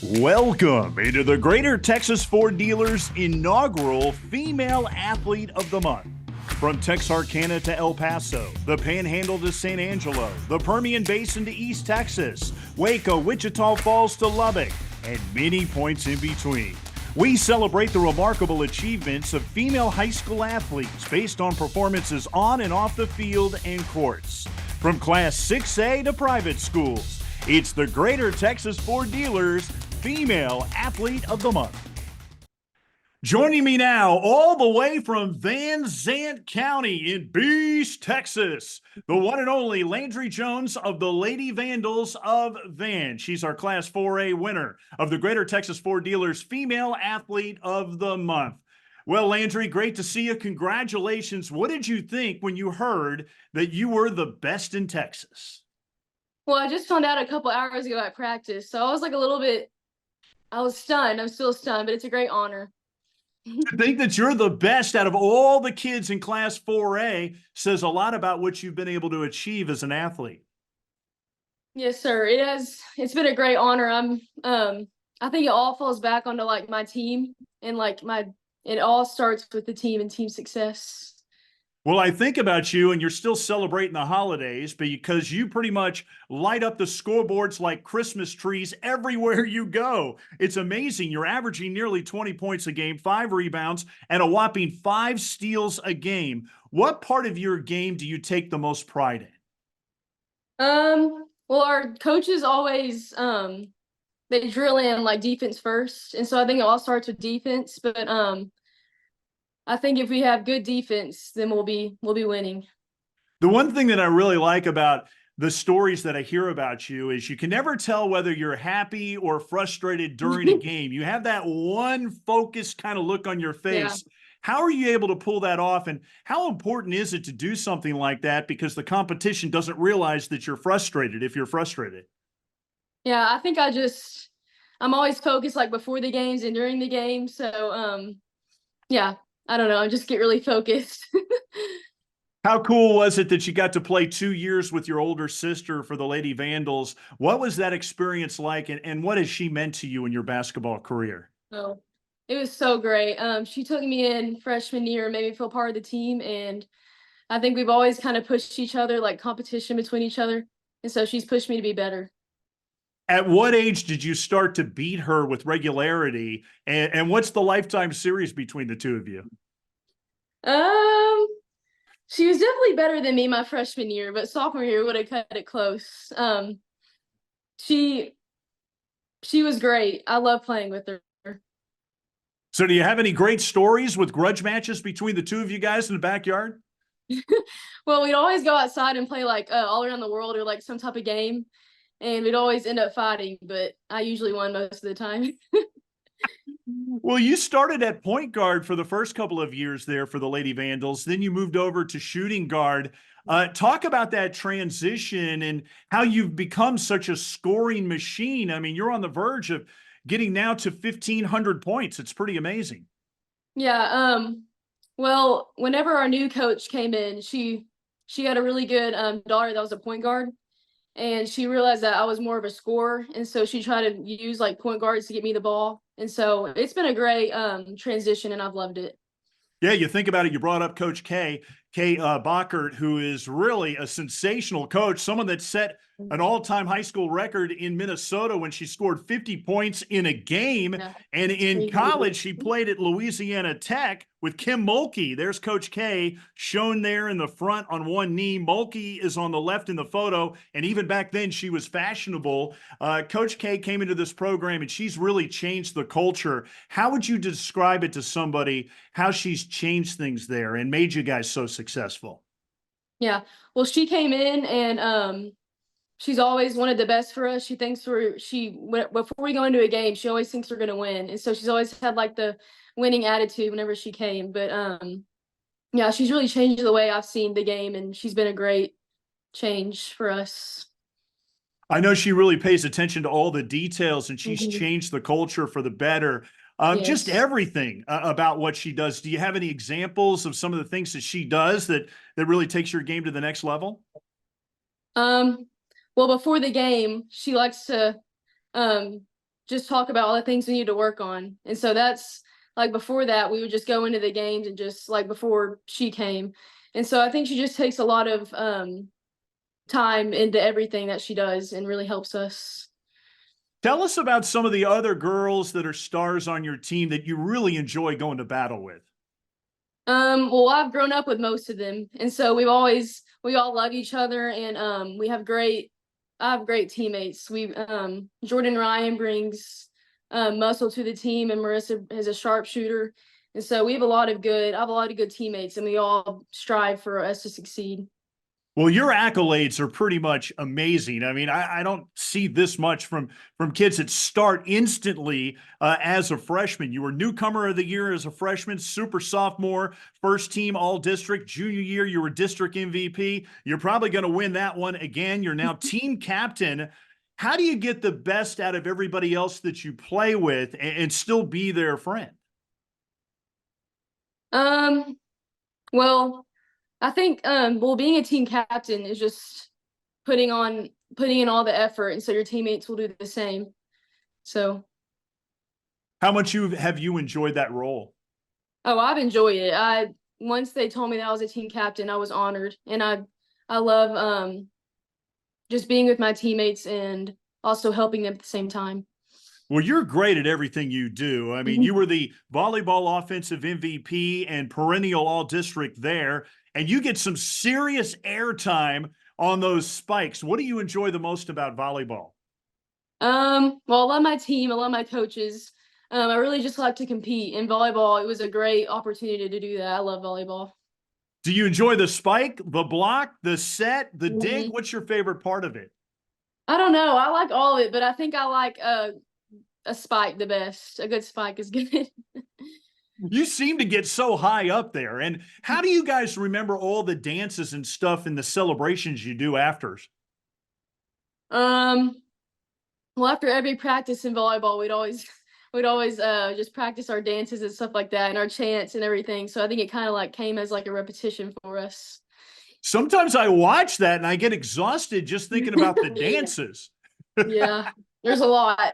Welcome into the Greater Texas Ford Dealers inaugural Female Athlete of the Month. From Texarkana to El Paso, the Panhandle to San Angelo, the Permian Basin to East Texas, Waco, Wichita Falls to Lubbock, and many points in between. We celebrate the remarkable achievements of female high school athletes based on performances on and off the field and courts. From Class 6A to private schools, it's the Greater Texas Ford Dealers Female Athlete of the Month. Joining me now, all the way from Van Zant County in Beach, Texas, the one and only Landry Jones of the Lady Vandals of Van. She's our Class 4A winner of the Greater Texas Ford Dealers Female Athlete of the Month. Well, Landry, great to see you. Congratulations. What did you think when you heard that you were the best in Texas? Well, I just found out a couple hours ago at practice, so I was like I was stunned. I'm still stunned, but it's a great honor. To think that you're the best out of all the kids in Class 4A says a lot about what you've been able to achieve as an athlete. Yes, sir. It's been a great honor. I think it all falls back onto like my team and it all starts with the team and team success. Well, I think about you, and you're still celebrating the holidays because you pretty much light up the scoreboards like Christmas trees everywhere you go. It's amazing. You're averaging nearly 20 points a game, 5 rebounds, and a whopping 5 steals a game. What part of your game do you take the most pride in? Well, our coaches always they drill in like defense first, and so I think it all starts with defense. But I think if we have good defense, then we'll be winning. The one thing that I really like about the stories that I hear about you is you can never tell whether you're happy or frustrated during a game. You have that one focused kind of look on your face. Yeah. How are you able to pull that off? And how important is it to do something like that? Because the competition doesn't realize that you're frustrated if you're frustrated. Yeah, I think I'm always focused like before the games and during the game. So, yeah. I don't know. I just get really focused. How cool was it that you got to play 2 years with your older sister for the Lady Vandals? What was that experience like, and what has she meant to you in your basketball career? Oh, it was so great. She took me in freshman year, made me feel part of the team, and I think we've always kind of pushed each other, like competition between each other, and so she's pushed me to be better. At what age did you start to beat her with regularity? And what's the lifetime series between the two of you? She was definitely better than me my freshman year, but sophomore year would have cut it close. She was great. I love playing with her. So do you have any great stories with grudge matches between the two of you guys in the backyard? Well, we'd always go outside and play like all around the world or like some type of game. And we'd always end up fighting, but I usually won most of the time. Well, you started at point guard for the first couple of years there for the Lady Vandals. Then you moved over to shooting guard. Talk about that transition and how you've become such a scoring machine. I mean, you're on the verge of getting now to 1,500 points. It's pretty amazing. Yeah. Well, whenever our new coach came in, she had a really good daughter that was a point guard. And she realized that I was more of a scorer. And so she tried to use like point guards to get me the ball. And so it's been a great transition and I've loved it. Yeah, you think about it, you brought up Coach Kay Bockert, who is really a sensational coach, someone that set an all-time high school record in Minnesota when she scored 50 points in a game. Yeah. And in college, she played at Louisiana Tech with Kim Mulkey. There's Coach K shown there in the front on one knee. Mulkey is on the left in the photo. And even back then, she was fashionable. Coach K came into this program, and she's really changed the culture. How would you describe it to somebody, how she's changed things there and made you guys so successful? Yeah. Well, she came in and she's always wanted the best for us. She thinks before we go into a game, she always thinks we're going to win. And so she's always had like the winning attitude whenever she came. But yeah, she's really changed the way I've seen the game, and she's been a great change for us. I know she really pays attention to all the details, and she's changed the culture for the better. Yes. Just everything about what she does. Do you have any examples of some of the things that she does that really takes your game to the next level? Well, before the game, she likes to just talk about all the things we need to work on. And so that's like before that, we would just go into the games and just like before she came. And so I think she just takes a lot of time into everything that she does and really helps us. Tell us about some of the other girls that are stars on your team that you really enjoy going to battle with. Well, I've grown up with most of them, and so we all love each other, and I have great teammates. Jordan Ryan brings muscle to the team, and Marissa is a sharpshooter, and so I have a lot of good teammates, and we all strive for us to succeed. Well, your accolades are pretty much amazing. I mean, I don't see this much from kids that start instantly as a freshman. You were newcomer of the year as a freshman, super sophomore, first team all district. Junior year, you were district MVP. You're probably going to win that one again. You're now team captain. How do you get the best out of everybody else that you play with and still be their friend? Um, well, I think well, being a team captain is just putting in all the effort, and so your teammates will do the same. So, How much have you enjoyed that role? oh, I've enjoyed it. I Once they told me that I was a team captain, I was honored, and I love just being with my teammates and also helping them at the same time. Well, you're great at everything you do. I mean, you were the volleyball offensive MVP and perennial all district there, and you get some serious airtime on those spikes. What do you enjoy the most about volleyball? Well, I love my team. I love my coaches. I really just like to compete in volleyball. It was a great opportunity to do that. I love volleyball. Do you enjoy the spike, the block, the set, the dig? Mhm. What's your favorite part of it? I don't know. I like all of it, but I think I like a spike the best. A good spike is good. You seem to get so high up there. And how do you guys remember all the dances and stuff and the celebrations you do after? um, well, after every practice in volleyball, we'd always just practice our dances and stuff like that and our chants and everything. So I think it kind of like came as like a repetition for us. Sometimes I watch that and I get exhausted just thinking about the dances. Yeah, there's a lot.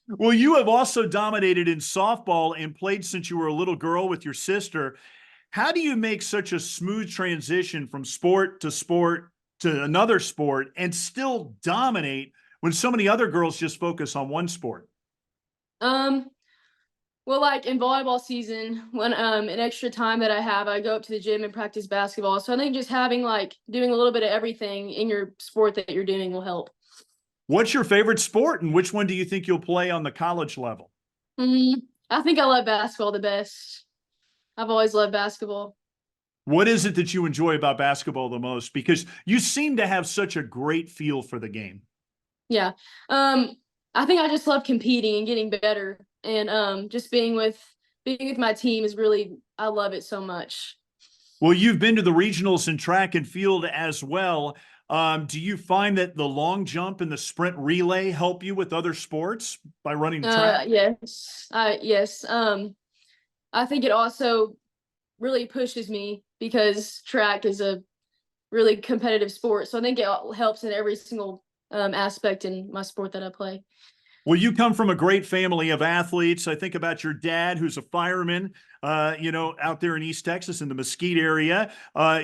Well, you have also dominated in softball and played since you were a little girl with your sister. How do you make such a smooth transition from sport to another sport and still dominate when so many other girls just focus on one sport? Um, well, like in volleyball season, when an extra time that I have, I go up to the gym and practice basketball. So I think just having like doing a little bit of everything in your sport that you're doing will help. What's your favorite sport and which one do you think you'll play on the college level? Mm, I think I love basketball the best. I've always loved basketball. What is it that you enjoy about basketball the most? Because you seem to have such a great feel for the game. Yeah. Um, I think I just love competing and getting better, and just being with my team is really I love it so much. Well, you've been to the regionals in track and field as well. Do you find that the long jump and the sprint relay help you with other sports by running track? Yes. Yes. I think it also really pushes me because track is a really competitive sport. So I think it helps in every single aspect in my sport that I play. Well, you come from a great family of athletes. I think about your dad, who's a fireman, out there in East Texas in the Mesquite area.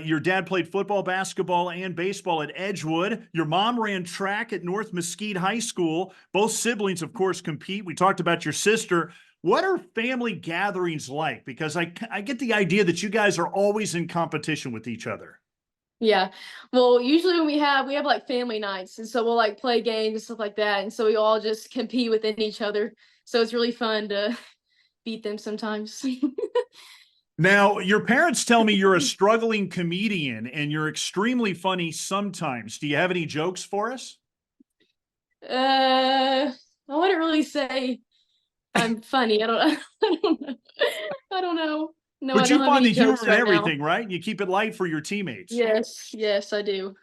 Your dad played football, basketball, and baseball at Edgewood. Your mom ran track at North Mesquite High School. Both siblings, of course, compete. We talked about your sister. What are family gatherings like? Because I get the idea that you guys are always in competition with each other. Yeah. Well, usually when we have like family nights, and so we'll like play games and stuff like that, and so we all just compete within each other. So it's really fun to beat them sometimes. Now, your parents tell me you're a struggling comedian and you're extremely funny sometimes. Do you have any jokes for us? I wouldn't really say I'm funny. I don't I don't know. I don't know. No, I But don't you have find any the humor jokes in right now. everything, right? You keep it light for your teammates. Yes, yes, I do.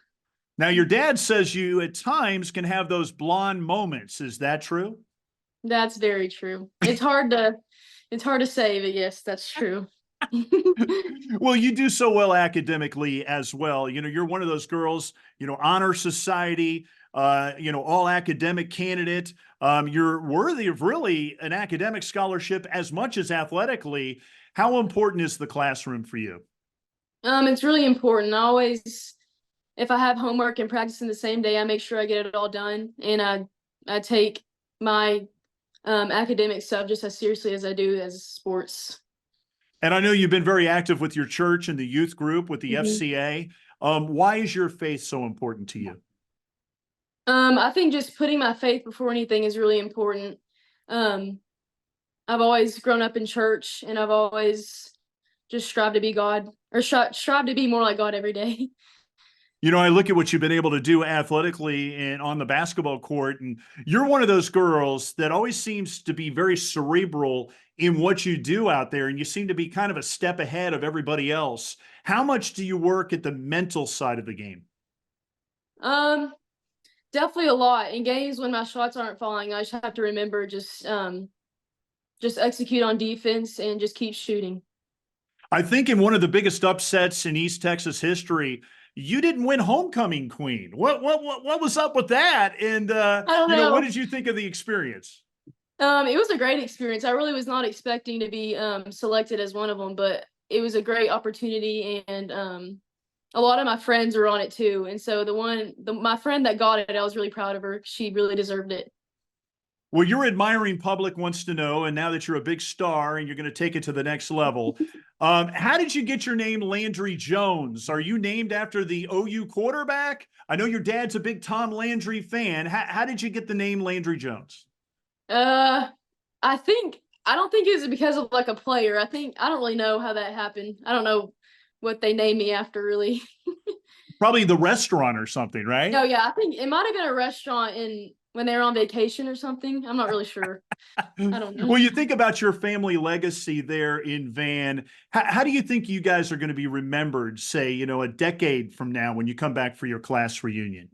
Now, your dad says you at times can have those blonde moments. Is that true? That's very true. It's hard to say, but yes, that's true. Well, you do so well academically as well. You're one of those girls, honor society. all academic candidate. You're worthy of really an academic scholarship as much as athletically. How important is the classroom for you? It's really important. I always, if I have homework and practice in the same day, I make sure I get it all done, and I take my academic stuff just as seriously as I do as sports. And I know you've been very active with your church and the youth group with the FCA. Why is your faith so important to you? I think just putting my faith before anything is really important. I've always grown up in church, and I've always just strive to be God, or strive to be more like God every day. I look at what you've been able to do athletically and on the basketball court, and you're one of those girls that always seems to be very cerebral in what you do out there, and you seem to be kind of a step ahead of everybody else. How much do you work at the mental side of the game? Definitely a lot. In games when my shots aren't falling, I just have to remember just execute on defense and just keep shooting. I think in one of the biggest upsets in East Texas history, you didn't win homecoming queen. What was up with that? And I don't know. What did you think of the experience? It was a great experience. I really was not expecting to be selected as one of them, but it was a great opportunity, and a lot of my friends were on it too. And so my friend that got it, I was really proud of her. She really deserved it. Well, your admiring public wants to know, and now that you're a big star and you're going to take it to the next level, how did you get your name Landry Jones? Are you named after the OU quarterback? I know your dad's a big Tom Landry fan. How did you get the name Landry Jones? I don't think it was because of like a player. I don't really know how that happened. I don't know what they named me after, really. Probably the restaurant or something, right? Oh yeah, I think it might have been a restaurant when they were on vacation or something. I'm not really sure. I don't know. Well, you think about your family legacy there in Van. How do you think you guys are going to be remembered, say, a decade from now when you come back for your class reunion?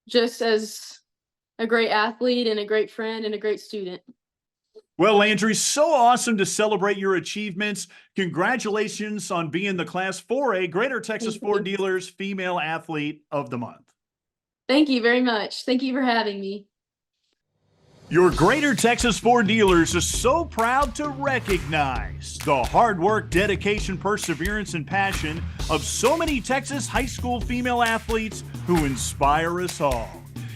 Just as a great athlete and a great friend and a great student. Well, Landry, so awesome to celebrate your achievements. Congratulations on being the Class 4A Greater Texas Ford Dealers Female Athlete of the Month. Thank you very much. Thank you for having me. Your Greater Texas Ford Dealers is so proud to recognize the hard work, dedication, perseverance, and passion of so many Texas high school female athletes who inspire us all.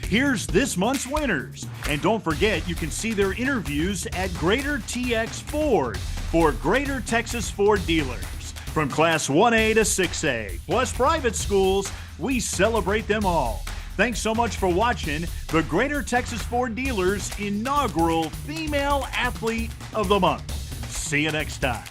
Here's this month's winners. And don't forget, you can see their interviews at Greater TX Ford for Greater Texas Ford Dealers. From Class 1A to 6A, plus private schools, we celebrate them all. Thanks so much for watching the Greater Texas Ford Dealers inaugural Female Athlete of the Month. See you next time.